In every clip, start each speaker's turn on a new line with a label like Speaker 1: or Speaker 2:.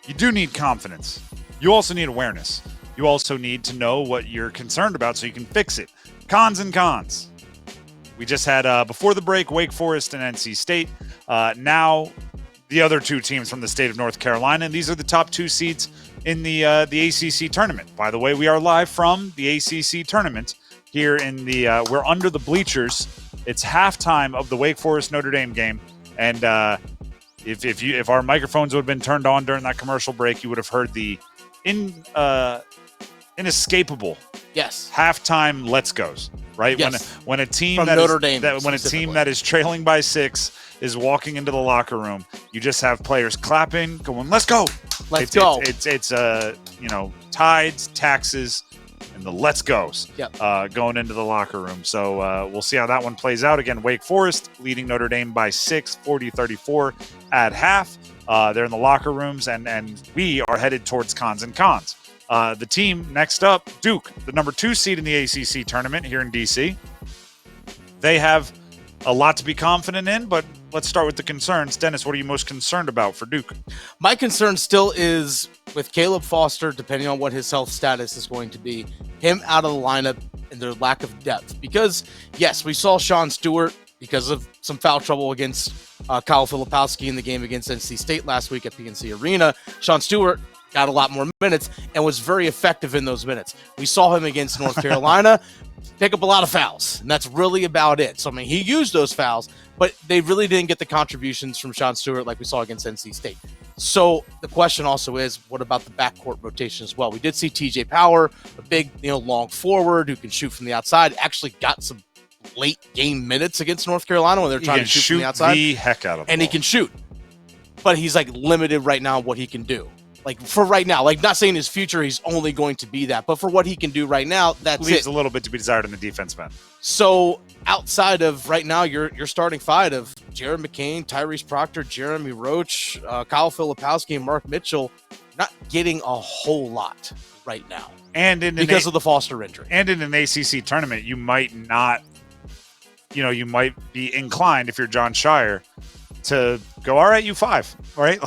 Speaker 1: you do need confidence. You also need awareness. You also need to know what you're concerned about so you can fix it. Cons and cons. We just had, before the break, Wake Forest and NC State. Now, the other two teams from the state of North Carolina, and these are the top two seeds in the ACC Tournament. By the way, we are live from the ACC Tournament here in the we're under the bleachers. It's halftime of the Wake Forest Notre Dame game, and if our microphones would have been turned on during that commercial break, you would have heard the inescapable halftime let's goes, right?
Speaker 2: Yes.
Speaker 1: When a team
Speaker 2: from
Speaker 1: that
Speaker 2: Notre
Speaker 1: is,
Speaker 2: Dame
Speaker 1: that when a team that is trailing by 6 is walking into the locker room, you just have players clapping, going, "Let's go,
Speaker 2: let's go."
Speaker 1: It's tides, taxes, and the let's goes going into the locker room. So we'll see how that one plays out. Again, Wake Forest leading Notre Dame by 6, 40-34 at half. They're in the locker rooms, and we are headed towards cons and cons. The team next up, Duke, the number 2 seed in the ACC tournament here in D.C. They have a lot to be confident in, but let's start with the concerns. Dennis, what are you most concerned about for Duke?
Speaker 2: My concern still is with Caleb Foster, depending on what his health status is going to be, him out of the lineup and their lack of depth. Because, yes, we saw Sean Stewart because of some foul trouble against Kyle Filipowski in the game against NC State last week at PNC Arena. Sean Stewart got a lot more minutes and was very effective in those minutes. We saw him against North Carolina pick up a lot of fouls, and that's really about it. So, I mean, he used those fouls, but they really didn't get the contributions from Sean Stewart like we saw against NC State. So the question also is, what about the backcourt rotation as well? We did see TJ Power, a big, long forward who can shoot from the outside, actually got some late game minutes against North Carolina when they're trying to shoot from the outside.
Speaker 1: The heck out of
Speaker 2: and he can shoot, but he's limited right now what he can do. For right now, not saying his future, he's only going to be that, but for what he can do right now, that's
Speaker 1: leaves
Speaker 2: it.
Speaker 1: a little bit to be desired in the defense, man.
Speaker 2: So outside of right now, your starting five of Jared McCain, Tyrese Proctor, Jeremy Roach, Kyle Filipowski, and Mark Mitchell, not getting a whole lot right now,
Speaker 1: and
Speaker 2: because of the Foster injury.
Speaker 1: And in an ACC tournament, you might not, you might be inclined, if you're John Shire, to go, all right, U5, right?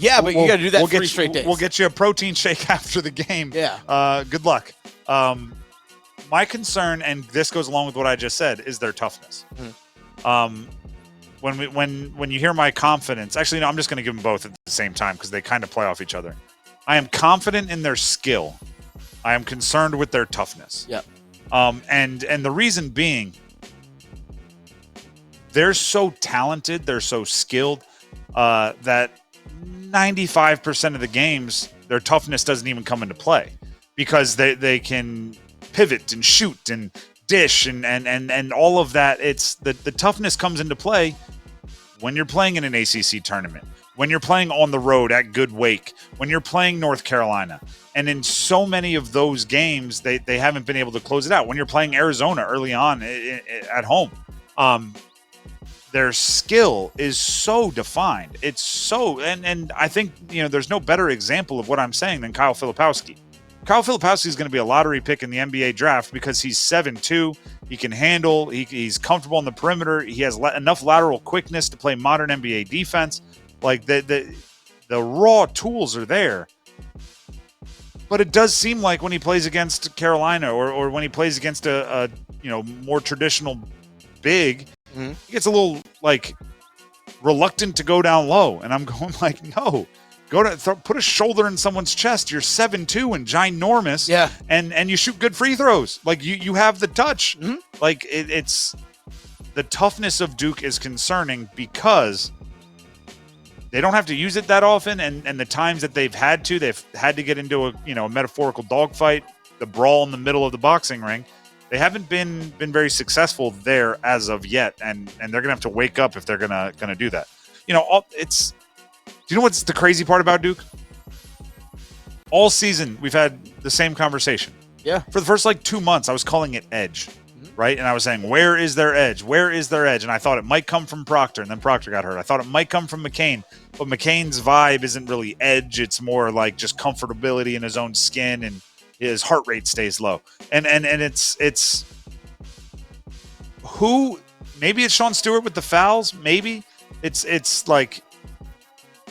Speaker 2: Yeah, but you got to do that 3 straight days.
Speaker 1: We'll get you a protein shake after the game.
Speaker 2: Yeah.
Speaker 1: Good luck. My concern, and this goes along with what I just said, is their toughness. When you hear my confidence, actually, no, I'm just going to give them both at the same time because they kind of play off each other. I am confident in their skill. I am concerned with their toughness.
Speaker 2: Yep.
Speaker 1: And the reason being, they're so talented, they're so skilled that 95% of the games, their toughness doesn't even come into play because they can pivot and shoot and dish and all of that. It's the toughness comes into play when you're playing in an ACC tournament, when you're playing on the road at Good Wake, when you're playing North Carolina. And in so many of those games, they haven't been able to close it out. When you're playing Arizona early on at home, their skill is so defined. It's so, and I think, there's no better example of what I'm saying than Kyle Filipowski. Kyle Filipowski is going to be a lottery pick in the NBA draft because he's 7'2". He can handle, he's comfortable on the perimeter. He has enough lateral quickness to play modern NBA defense. The raw tools are there. But it does seem like when he plays against Carolina or when he plays against a more traditional big, he gets a little reluctant to go down low, and I'm going no, put a shoulder in someone's chest. You're 7'2" and ginormous, and you shoot good free throws. You have the touch. It's the toughness of Duke is concerning because they don't have to use it that often, and the times that they've had to get into a metaphorical dogfight, the brawl in the middle of the boxing ring. They haven't been very successful there as of yet, and they're gonna have to wake up if they're gonna do that. Do you know what's the crazy part about Duke? All season we've had the same conversation.
Speaker 2: Yeah.
Speaker 1: For the first 2 months, I was calling it edge, right? And I was saying, where is their edge? Where is their edge? And I thought it might come from Proctor, and then Proctor got hurt. I thought it might come from McCain, but McCain's vibe isn't really edge. It's more just comfortability in his own skin, and his heart rate stays low. And it's who, maybe it's Sean Stewart with the fouls. Maybe it's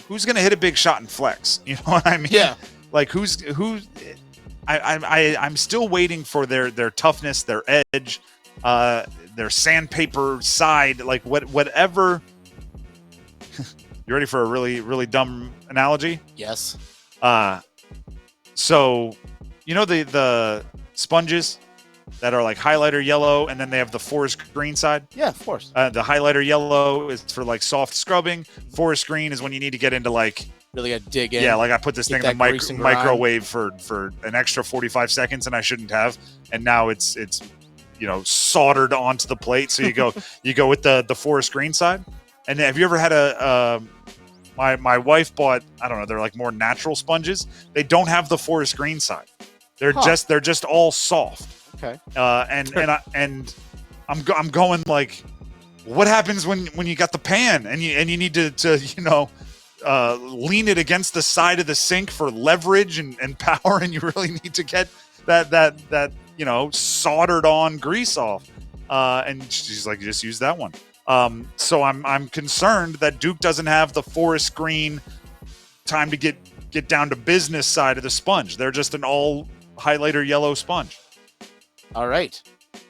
Speaker 1: who's going to hit a big shot and flex? You know what I mean?
Speaker 2: Yeah.
Speaker 1: Like I'm still waiting for their toughness, their edge, their sandpaper side, like whatever. You ready for a really, really dumb analogy?
Speaker 2: Yes.
Speaker 1: So, you know the sponges that are like highlighter yellow, and then they have the forest green side?
Speaker 2: Yeah, of course.
Speaker 1: The highlighter yellow is for like soft scrubbing. Forest green is when you need to get into like...
Speaker 2: Really got to dig in.
Speaker 1: Yeah, like I put this thing in the microwave for an extra 45 seconds, and I shouldn't have. And now it's soldered onto the plate. So you go with the forest green side. And have you ever had my wife bought, I don't know, they're like more natural sponges. They don't have the forest green side. They're just all soft.
Speaker 2: Okay.
Speaker 1: And I'm going like, what happens when you got the pan and you need to lean it against the side of the sink for leverage and power, and you really need to get that soldered on grease off. And she's like, just use that one. So I'm concerned that Duke doesn't have the forest green time to get down to business side of the sponge. They're just an all highlighter yellow sponge.
Speaker 2: All right.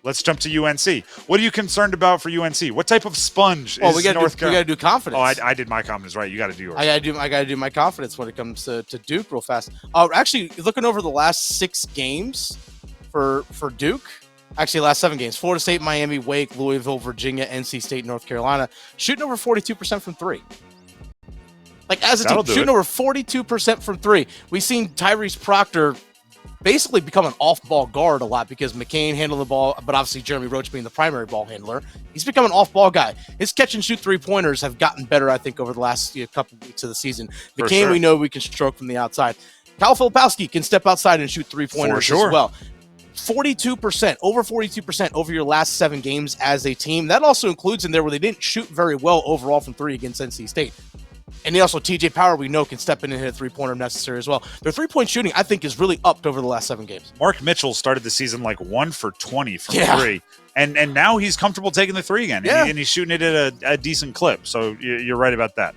Speaker 1: Let's jump to UNC. What are you concerned about for UNC? What type of sponge is North Carolina?
Speaker 2: We got to do confidence.
Speaker 1: Oh, I did my confidence right. You got to do yours.
Speaker 2: I got to do my confidence when it comes to Duke real fast. Actually, looking over the last 6 games for Duke, actually last 7 games: Florida State, Miami, Wake, Louisville, Virginia, NC State, North Carolina, shooting over 42% from 3. Like as a team, shooting over 42% from 3. We've seen Tyrese Proctor basically become an off-ball guard a lot because McCain handled the ball, but obviously Jeremy Roach being the primary ball handler. He's become an off-ball guy. His catch-and-shoot three-pointers have gotten better, I think, over the last couple weeks of the season. McCain, we know we can stroke from the outside. Kyle Filipowski can step outside and shoot three-pointers as well. 42%, over 42% over your last 7 games as a team. That also includes in there where they didn't shoot very well overall from 3 against NC State. And also TJ Power, we know, can step in and hit a three-pointer if necessary as well. Their three-point shooting, I think, is really upped over the last 7 games.
Speaker 1: Mark Mitchell started the season like 1 for 20 from 3. And now he's comfortable taking the 3 again. Yeah. And he's shooting it at a decent clip. So you're right about that.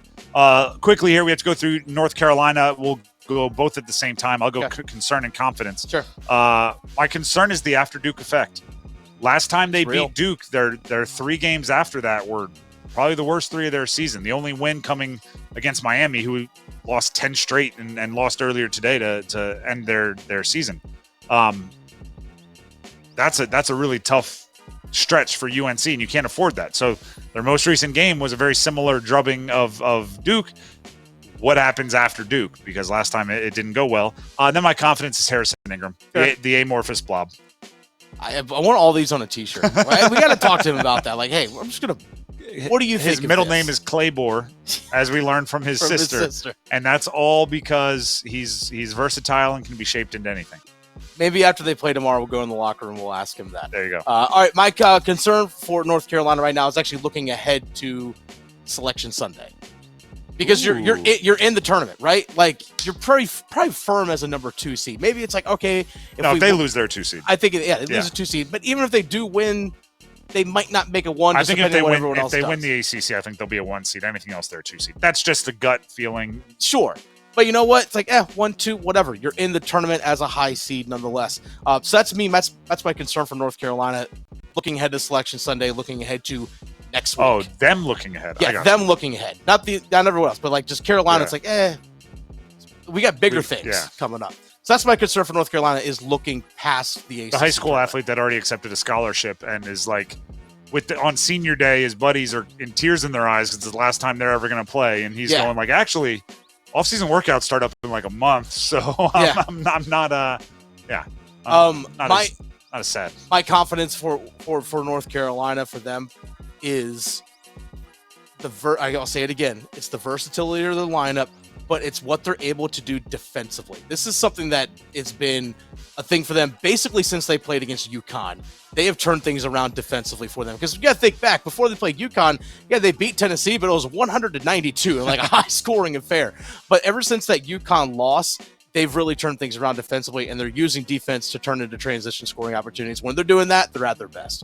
Speaker 1: Quickly here, we have to go through North Carolina. We'll go both at the same time. I'll go concern and confidence.
Speaker 2: Sure.
Speaker 1: My concern is the after Duke effect. Last time they beat Duke, their 3 games after that were probably the worst 3 of their season. The only win coming against Miami, who lost 10 straight and lost earlier today to end their season. That's a really tough stretch for UNC, and you can't afford that. So their most recent game was a very similar drubbing of Duke. What happens after Duke? Because last time it didn't go well. Then my confidence is Harrison Ingram, the amorphous blob.
Speaker 2: I want all these on a T-shirt. Right? We got to talk to him about that. Like, hey, I'm just going to... What do you think?
Speaker 1: His middle name is Claybor, as we learned from his sister. And that's all because he's versatile and can be shaped into anything.
Speaker 2: Maybe after they play tomorrow, we'll go in the locker room. We'll ask him that.
Speaker 1: There you go.
Speaker 2: All right, my concern for North Carolina right now is actually looking ahead to Selection Sunday, because you're in the tournament, right? Like you're probably firm as a number 2 seed. Maybe it's like, okay,
Speaker 1: if they lose their 2 seed,
Speaker 2: I think they lose a 2 seed. But even if they do win, they might not make a 1.
Speaker 1: I think if they win the ACC, I think they'll be a 1 seed. Anything else, they're a 2 seed. That's just the gut feeling.
Speaker 2: Sure. But you know what? It's like, 1, 2, whatever. You're in the tournament as a high seed nonetheless. So that's me. That's my concern for North Carolina. Looking ahead to Selection Sunday, looking ahead to next week.
Speaker 1: Oh, them looking ahead.
Speaker 2: Yeah, them looking ahead. Not everyone else, but like just Carolina. It's like, we got bigger things coming up. So that's my concern for North Carolina, is looking past the ACC.
Speaker 1: The high school athlete that already accepted a scholarship and is like, on senior day, his buddies are in tears in their eyes because it's the last time they're ever going to play, and he's going like, actually, off-season workouts start up in like a month, so I'm not as sad.
Speaker 2: My confidence for North Carolina, for them, is I'll say it again. It's the versatility of the lineup, but it's what they're able to do defensively. This is something that it's been a thing for them basically since they played against UConn. They have turned things around defensively for them, because you got to think back before they played UConn. They beat Tennessee, but it was 100-92 and like a high scoring affair. But ever since that UConn loss, they've really turned things around defensively, and they're using defense to turn into transition scoring opportunities. When they're doing that, they're at their best.